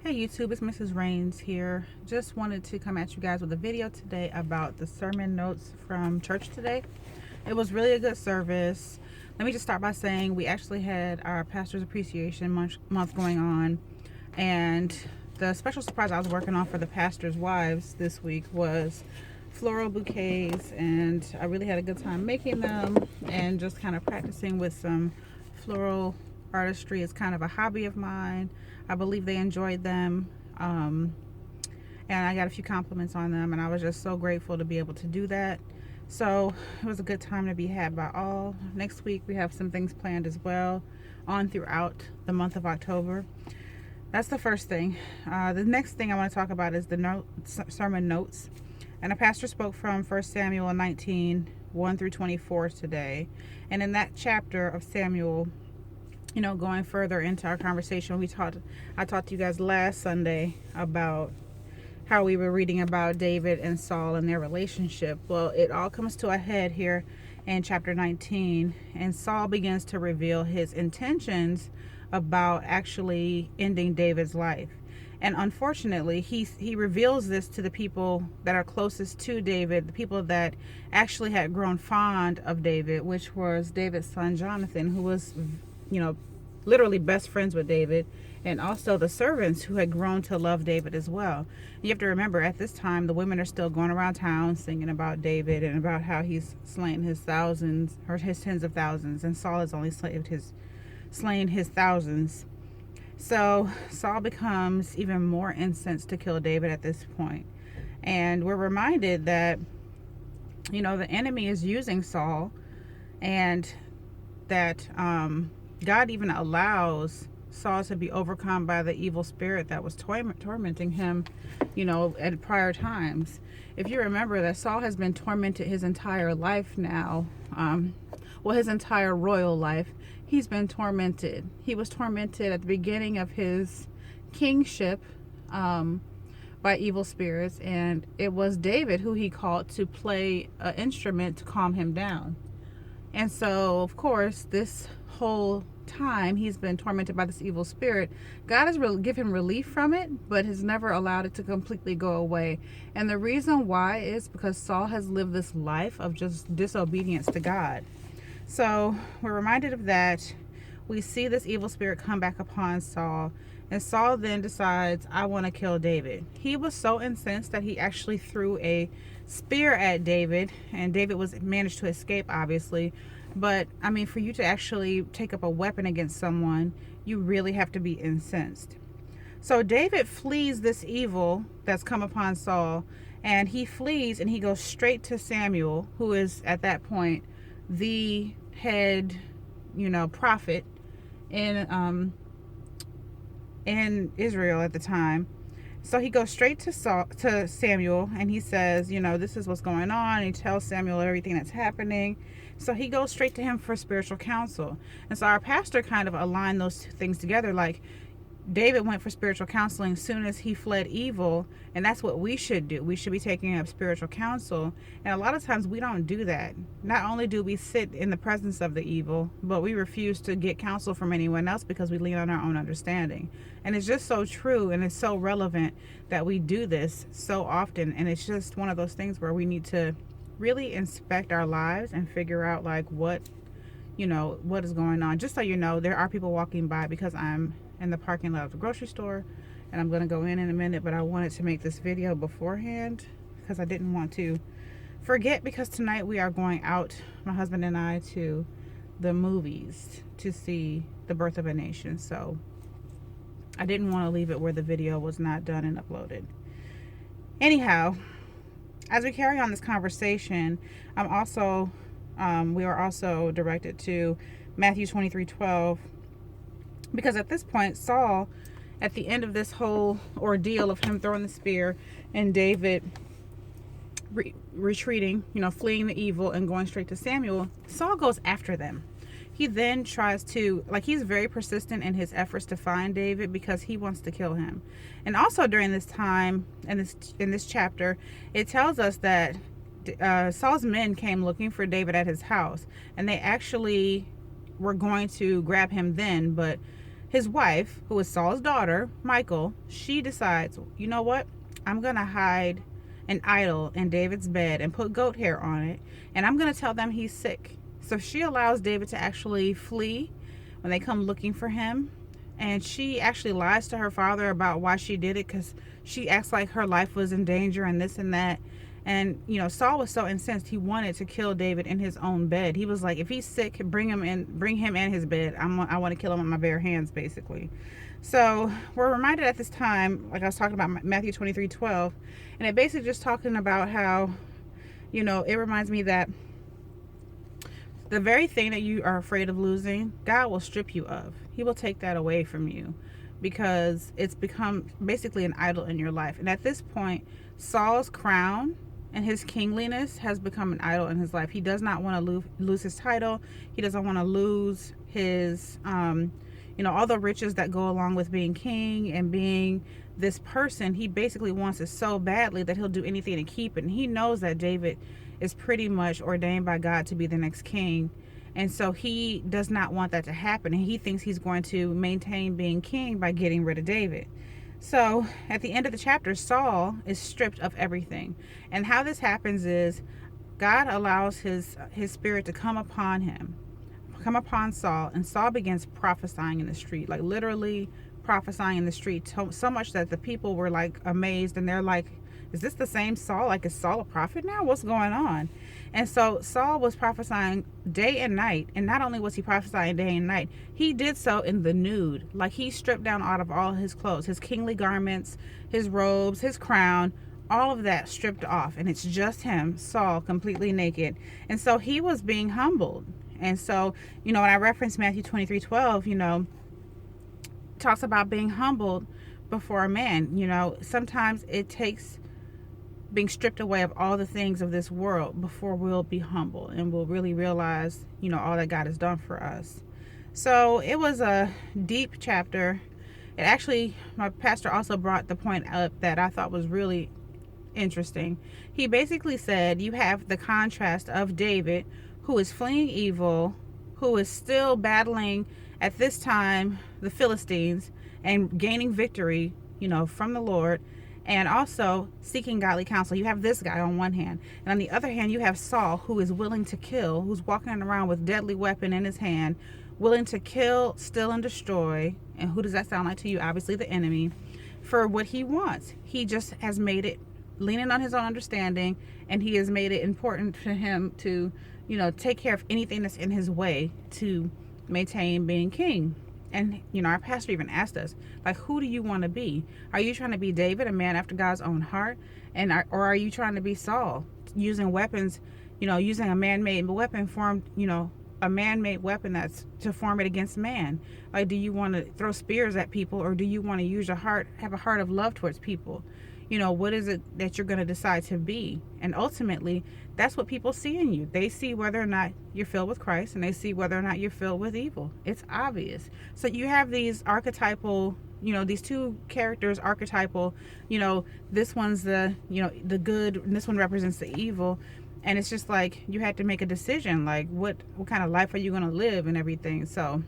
Hey YouTube, it's Mrs. Rains here. Just wanted to come at you guys with a video today about the sermon notes from church today. It was really a good service. Let me just start by saying we actually had our pastor's appreciation month going on, and the special surprise I was working on for the pastor's wives this week was floral bouquets, and I really had a good time making them and just kind of practicing with some floral artistry. Is kind of a hobby of mine. I believe they enjoyed them, and I got a few compliments on them, and I was just so grateful to be able to do that. So it was a good time to be had by all. Next week we have some things planned as well on throughout the month of October. That's the first thing. The next thing I want to talk about is the sermon notes. And the pastor spoke from 1 Samuel 19, 1 through 24 today. And in that chapter of Samuel, going further into our conversation, I talked to you guys last Sunday about how we were reading about David and Saul and their relationship. Well, it all comes to a head here in chapter 19, and Saul begins to reveal his intentions about actually ending David's life. And unfortunately, he reveals this to the people that are closest to David, the people that actually had grown fond of David, which was David's son Jonathan, who was literally best friends with David, and also the servants who had grown to love David as well. You have to remember, at this time, the women are still going around town singing about David and about how he's slain his thousands, or his tens of thousands, and Saul has only slain his thousands. So Saul becomes even more incensed to kill David at this point. And we're reminded that, the enemy is using Saul, and that God even allows Saul to be overcome by the evil spirit that was tormenting him, at prior times. If you remember that Saul has been tormented his entire life now, his entire royal life, he's been tormented. He was tormented at the beginning of his kingship by evil spirits, and it was David who he called to play an instrument to calm him down. And so, of course, this whole time he's been tormented by this evil spirit, God has given him relief from it, but has never allowed it to completely go away. And the reason why is because Saul has lived this life of just disobedience to God. So we're reminded of that. We see this evil spirit come back upon Saul, and Saul then decides, I want to kill David. He was so incensed that he actually threw a spear at David, and David managed to escape, obviously. But I mean, for you to actually take up a weapon against someone, you really have to be incensed. So David flees this evil that's come upon Saul, and he flees and he goes straight to Samuel, who is at that point the head, prophet in Israel at the time. So he goes straight to Samuel, and he says, this is what's going on. And he tells Samuel everything that's happening. So he goes straight to him for spiritual counsel. And so our pastor kind of aligned those two things together. Like, David went for spiritual counseling as soon as he fled evil, and that's what we should do. We should be taking up spiritual counsel. And a lot of times we don't do that. Not only do we sit in the presence of the evil, but we refuse to get counsel from anyone else because we lean on our own understanding. And it's just so true, and it's so relevant that we do this so often. And it's just one of those things where we need to really inspect our lives and figure out what is going on. Just so you know, there are people walking by, because I'm in the parking lot of the grocery store, and I'm going to go in a minute, but I wanted to make this video beforehand because I didn't want to forget, because tonight we are going out, my husband and I, to the movies to see The Birth of a Nation. So I didn't want to leave it where the video was not done and uploaded. Anyhow, as we carry on this conversation, we are also directed to Matthew 23:12, because at this point, Saul, at the end of this whole ordeal of him throwing the spear and David retreating, fleeing the evil and going straight to Samuel, Saul goes after them. He then tries to, he's very persistent in his efforts to find David because he wants to kill him. And also during this time, in this chapter, it tells us that Saul's men came looking for David at his house, and they actually were going to grab him then, but his wife, who is Saul's daughter, Michal, she decides, you know what? I'm going to hide an idol in David's bed and put goat hair on it, and I'm going to tell them he's sick. So she allows David to actually flee when they come looking for him. And she actually lies to her father about why she did it, because she acts like her life was in danger and this and that. And, you know, Saul was so incensed, he wanted to kill David in his own bed. He was like, if he's sick, bring him in his bed. I want to kill him with my bare hands, basically. So we're reminded at this time, like I was talking about Matthew 23:12, and it basically just talking about how, you know, it reminds me that the very thing that you are afraid of losing, God will strip you of. He will take that away from you, because it's become basically an idol in your life. And at this point, Saul's crown and his kingliness has become an idol in his life. He does not want to lose his title. He doesn't want to lose his, you know, all the riches that go along with being king and being this person. He basically wants it so badly that he'll do anything to keep it. And he knows that David is pretty much ordained by God to be the next king. And so he does not want that to happen. And he thinks he's going to maintain being king by getting rid of David. So at the end of the chapter, Saul is stripped of everything. And how this happens is God allows his spirit to come upon him, come upon Saul, and Saul begins prophesying in the street, like literally prophesying in the street, so much that the people were like amazed, and they're like, is this the same Saul? Like, is Saul a prophet now? What's going on? And so Saul was prophesying day and night. And not only was he prophesying day and night, he did so in the nude. Like, he stripped down out of all his clothes, his kingly garments, his robes, his crown, all of that stripped off. And it's just him, Saul, completely naked. And so he was being humbled. And so, you know, when I reference Matthew 23:12, you know, talks about being humbled before a man. You know, sometimes it takes being stripped away of all the things of this world before we'll be humble and we'll really realize, you know, all that God has done for us. So it was a deep chapter. It actually, my pastor also brought the point up that I thought was really interesting. He basically said you have the contrast of David, who is fleeing evil, who is still battling at this time the Philistines and gaining victory, you know, from the Lord, and also seeking godly counsel. You have this guy on one hand, and on the other hand, you have Saul, who is willing to kill, who's walking around with deadly weapon in his hand, willing to kill, steal, and destroy. And who does that sound like to you? Obviously the enemy, for what he wants. He just has made it, leaning on his own understanding, and he has made it important to him to, you know, take care of anything that's in his way to maintain being king. And, you know, our pastor even asked us, like, who do you want to be? Are you trying to be David, a man after God's own heart? And or are you trying to be Saul, using weapons, you know, using a man-made weapon formed, you know, a man-made weapon that's to form it against man? Like, do you want to throw spears at people, or do you want to use your heart, have a heart of love towards people? You know, what is it that you're going to decide to be? And ultimately, that's what people see in you. They see whether or not you're filled with Christ, and they see whether or not you're filled with evil. It's obvious. So you have these archetypal, you know, these two characters, archetypal, you know, this one's the, you know, the good, and this one represents the evil. And it's just like, you had to make a decision, like, what kind of life are you going to live and everything. So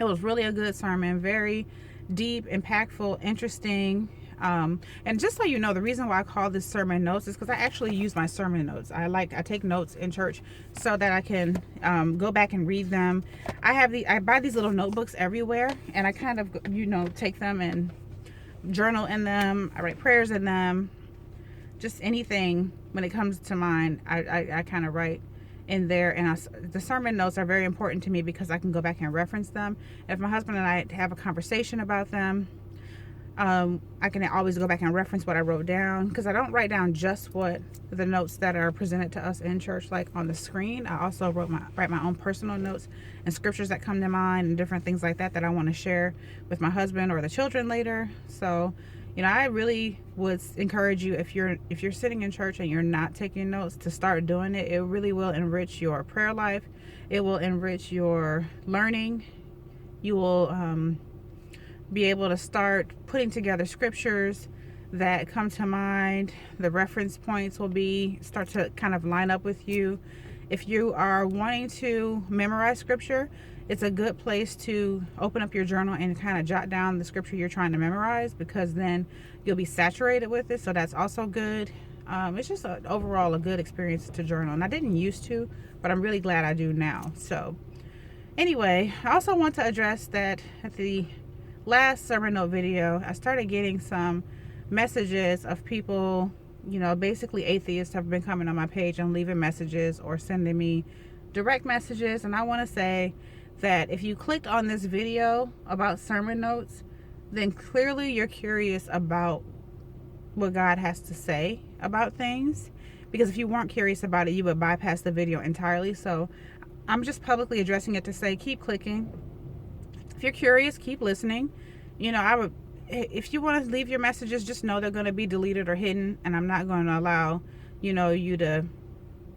it was really a good sermon, very deep, impactful, interesting. And just so you know, the reason why I call this sermon notes is because I actually use my sermon notes. I take notes in church so that I can go back and read them. I buy these little notebooks everywhere, and I kind of, you know, take them and journal in them. I write prayers in them. Just anything when it comes to mind, I kind of write in there. And the sermon notes are very important to me because I can go back and reference them. If my husband and I have a conversation about them, I can always go back and reference what I wrote down, because I don't write down just what the notes that are presented to us in church, like on the screen. I also write my own personal notes and scriptures that come to mind and different things like that I want to share with my husband or the children later. So, you know, I really would encourage you, if you're sitting in church and you're not taking notes, to start doing it. It really will enrich your prayer life. It will enrich your learning. You will be able to start putting together scriptures that come to mind. The reference points will start to kind of line up with you. If you are wanting to memorize scripture, it's a good place to open up your journal and kind of jot down the scripture you're trying to memorize, because then you'll be saturated with it. So that's also good. It's just overall a good experience to journal, and I didn't used to, but I'm really glad I do now. So anyway, I also want to address that at the last sermon note video, I started getting some messages of people, you know, basically atheists have been coming on my page and leaving messages or sending me direct messages. And I want to say that if you clicked on this video about sermon notes, then clearly you're curious about what God has to say about things, because if you weren't curious about it, you would bypass the video entirely. So I'm just publicly addressing it to say, keep clicking. If you're curious, keep listening. You know, if you want to leave your messages, just know they're going to be deleted or hidden, and I'm not going to allow, you know, you to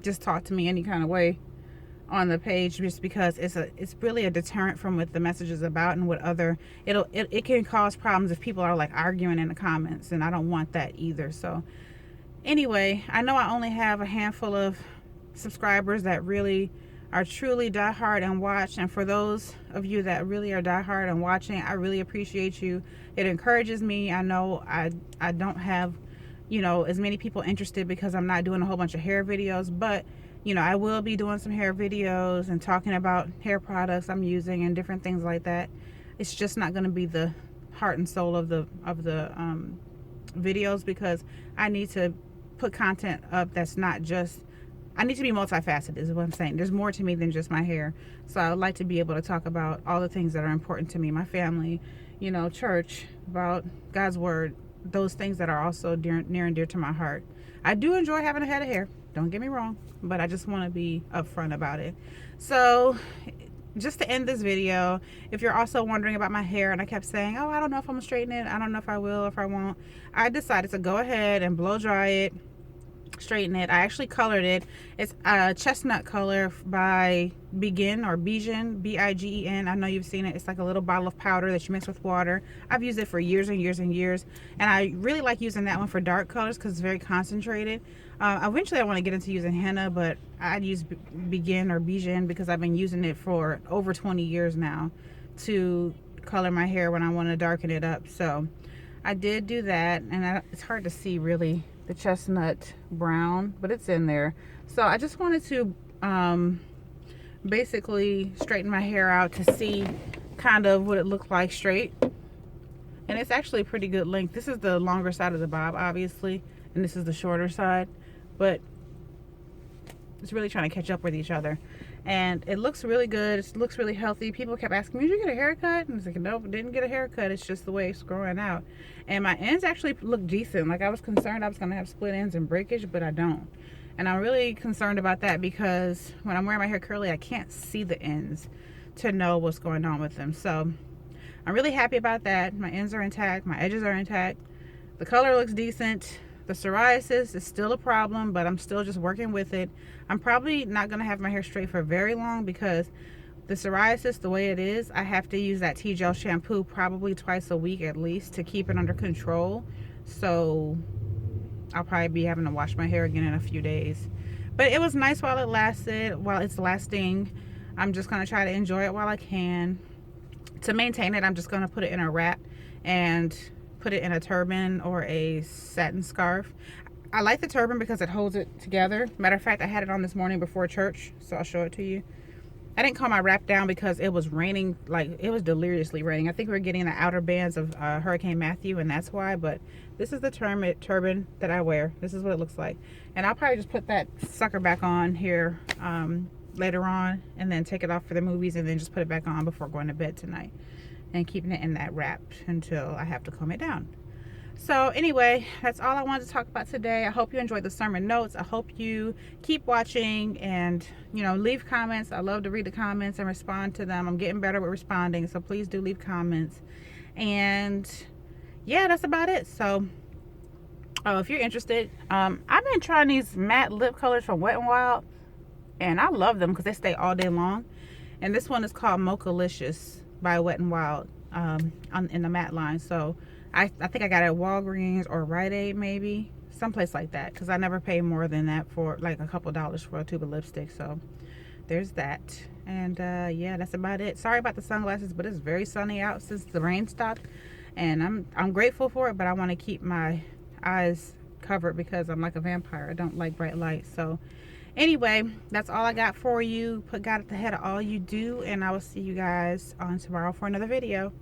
just talk to me any kind of way on the page, just because it's really a deterrent from what the message is about, and what other it can cause problems if people are like arguing in the comments, and I don't want that either. So anyway, I know I only have a handful of subscribers that really are truly diehard and watch, and for those of you that really are diehard and watching, I really appreciate you. It encourages me. I know I don't have, you know, as many people interested because I'm not doing a whole bunch of hair videos, but you know, I will be doing some hair videos and talking about hair products I'm using and different things like that. It's just not going to be the heart and soul of the videos, because I need to put content up that's not just, I need to be multifaceted is what I'm saying. There's more to me than just my hair. So I would like to be able to talk about all the things that are important to me, my family, you know, church, about God's word, those things that are also near and dear to my heart. I do enjoy having a head of hair, don't get me wrong, but I just want to be upfront about it. So just to end this video, if you're also wondering about my hair, and I kept saying, oh, I don't know if I'm gonna straighten it, I don't know if I will, if I won't, I decided to go ahead and blow dry it, straighten it. I actually colored it. It's a chestnut color by Begin, or Bigen, B-I-G-E-N. I know you've seen it. It's like a little bottle of powder that you mix with water. I've used it for years and years and years, and I really like using that one for dark colors because it's very concentrated. Eventually I want to get into using henna, but I'd use Begin or Bigen because I've been using it for over 20 years now to color my hair when I want to darken it up. So I did do that, and it's hard to see really the chestnut brown, but it's in there. So I just wanted to basically straighten my hair out to see kind of what it looked like straight, and it's actually a pretty good length. This is the longer side of the bob, obviously, and this is the shorter side, but it's really trying to catch up with each other, and it looks really good. It looks really healthy. People kept asking me, did you get a haircut? And I was like, nope, didn't get a haircut. It's just the way it's growing out. And my ends actually look decent. Like, I was concerned I was gonna have split ends and breakage, but I don't. And I'm really concerned about that because when I'm wearing my hair curly, I can't see the ends to know what's going on with them. So I'm really happy about that. My ends are intact, my edges are intact, the color looks decent. The psoriasis is still a problem, but I'm still just working with it. I'm probably not going to have my hair straight for very long because the psoriasis, the way it is, I have to use that T-gel shampoo probably twice a week at least to keep it under control. So I'll probably be having to wash my hair again in a few days. But it was nice while it lasted, while it's lasting. I'm just going to try to enjoy it while I can. To maintain it, I'm just going to put it in a wrap and put it in a turban or a satin scarf. I like the turban because it holds it together. Matter of fact, I had it on this morning before church, so I'll show it to you. I didn't calm my wrap down because it was raining, like it was deliriously raining. I think we were getting the outer bands of Hurricane Matthew, and that's why. But this is the turban that I wear. This is what it looks like, and I'll probably just put that sucker back on here later on, and then take it off for the movies, and then just put it back on before going to bed tonight, and keeping it in that wrap until I have to comb it down. So anyway, that's all I wanted to talk about today. I hope you enjoyed the sermon notes. I hope you keep watching and, you know, leave comments. I love to read the comments and respond to them. I'm getting better with responding, so please do leave comments. And yeah, that's about it. So if you're interested, I've been trying these matte lip colors from Wet n Wild, and I love them because they stay all day long. And this one is called Mochalicious by Wet n Wild in the matte line. So I think I got it at Walgreens or Rite Aid, maybe someplace like that, because I never pay more than that for like a couple dollars for a tube of lipstick. So there's that. And yeah, that's about it. Sorry about the sunglasses, but it's very sunny out since the rain stopped, and I'm grateful for it, but I want to keep my eyes covered because I'm like a vampire. I don't like bright lights. So anyway, that's all I got for you. Put God at the head of all you do, and I will see you guys on tomorrow for another video.